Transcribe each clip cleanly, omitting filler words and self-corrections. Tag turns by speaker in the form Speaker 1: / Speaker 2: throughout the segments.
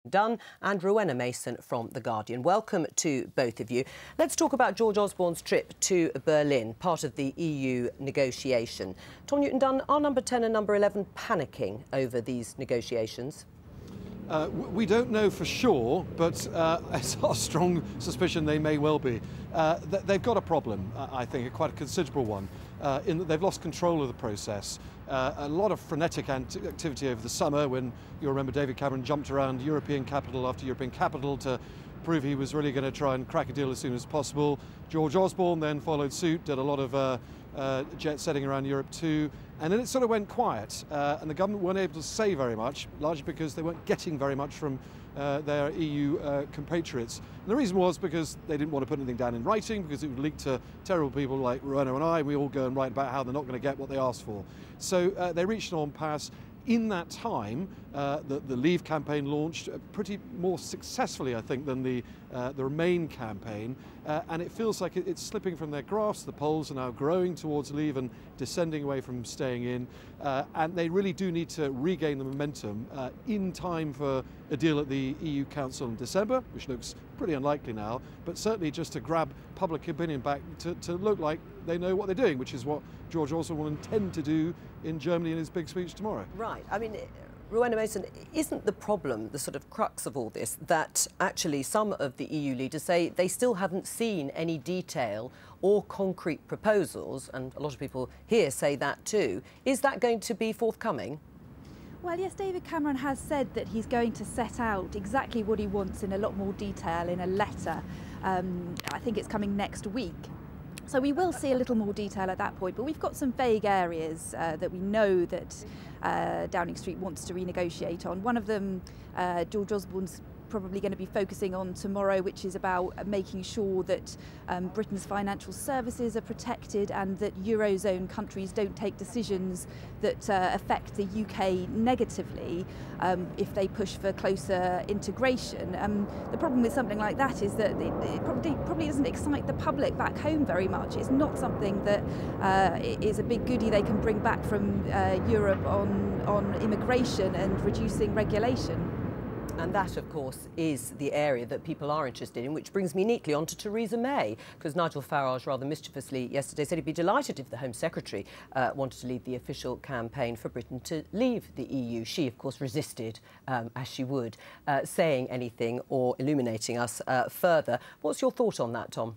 Speaker 1: Dunn and Rowena Mason from The Guardian. Welcome to both of you. Let's talk about George Osborne's trip to Berlin, part of the EU negotiation. Tom Newton-Dunn, are number 10 and number 11 panicking over these negotiations?
Speaker 2: We don't know for sure, but it's our strong suspicion they may well be. They've got a problem, I think, quite a considerable one, in that they've lost control of the process. A lot of frenetic activity over the summer when, you'll remember, David Cameron jumped around European capital after European capital to prove he was really going to try and crack a deal as soon as possible. George Osborne then followed suit, did a lot of jet setting around Europe too, and then it sort of went quiet, and the government weren't able to say very much, largely because they weren't getting very much from their EU compatriots. And the reason was because they didn't want to put anything down in writing, because it would leak to terrible people like Rowena and I. We all go and write about how they're not going to get what they asked for. So they reached an impasse. In that time, the Leave campaign launched pretty more successfully, I think, than the Remain campaign, and it feels like it's slipping from their grasp. The polls are now growing towards Leave and descending away from staying in, and they really do need to regain the momentum in time for a deal at the EU Council in December, which looks pretty unlikely now, but certainly just to grab public opinion back to look like they know what they're doing, which is what George Osborne will intend to do in Germany in his big speech tomorrow.
Speaker 1: Right. I mean, Rowena Mason, isn't the problem, the sort of crux of all this, that actually some of the EU leaders say they still haven't seen any detail or concrete proposals, and a lot of people here say that too. Is that going to be forthcoming?
Speaker 3: Well, yes, David Cameron has said that he's going to set out exactly what he wants in a lot more detail in a letter. I think it's coming next week. So we will see a little more detail at that point, but we've got some vague areas that we know that Downing Street wants to renegotiate on. One of them, George Osborne's probably going to be focusing on tomorrow, which is about making sure that Britain's financial services are protected and that Eurozone countries don't take decisions that affect the UK negatively if they push for closer integration. The problem with something like that is that it probably doesn't excite the public back home very much. It's not something that is a big goodie they can bring back from Europe on immigration and reducing regulation.
Speaker 1: And that, of course, is the area that people are interested in, which brings me neatly on to Theresa May, because Nigel Farage rather mischievously yesterday said he'd be delighted if the Home Secretary wanted to lead the official campaign for Britain to leave the EU. She, of course, resisted, as she would, saying anything or illuminating us further. What's your thought on that, Tom?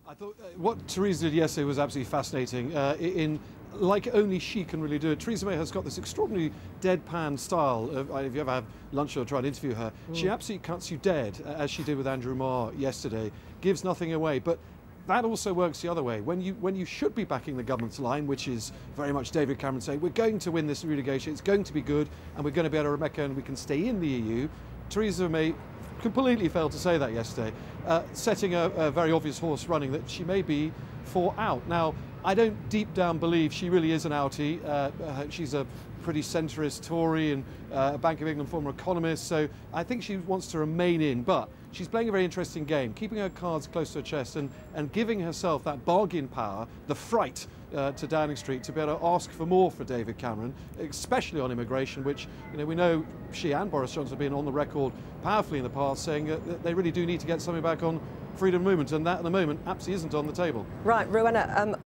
Speaker 2: I thought what Theresa did yesterday was absolutely fascinating. Like only she can really do it. Theresa May has got this extraordinary deadpan style. If you ever have lunch or try and interview her, she absolutely cuts you dead, as she did with Andrew Marr yesterday, gives nothing away. But that also works the other way. When you should be backing the government's line, which is very much David Cameron saying, we're going to win this renegotiation, it's going to be good, and we're going to be able to Rebecca and we can stay in the EU, Theresa May completely failed to say that yesterday, setting a very obvious horse running that she may be for out. Now, I don't deep down believe she really is an outie. She's a pretty centrist Tory and a Bank of England former economist, so I think she wants to remain in, but she's playing a very interesting game, keeping her cards close to her chest and giving herself that bargain power, the fright to Downing Street to be able to ask for more for David Cameron, especially on immigration, which we know she and Boris Johnson have been on the record powerfully in the past saying that they really do need to get something back on freedom of movement, and that at the moment absolutely isn't on the table.
Speaker 1: Right, Rowena,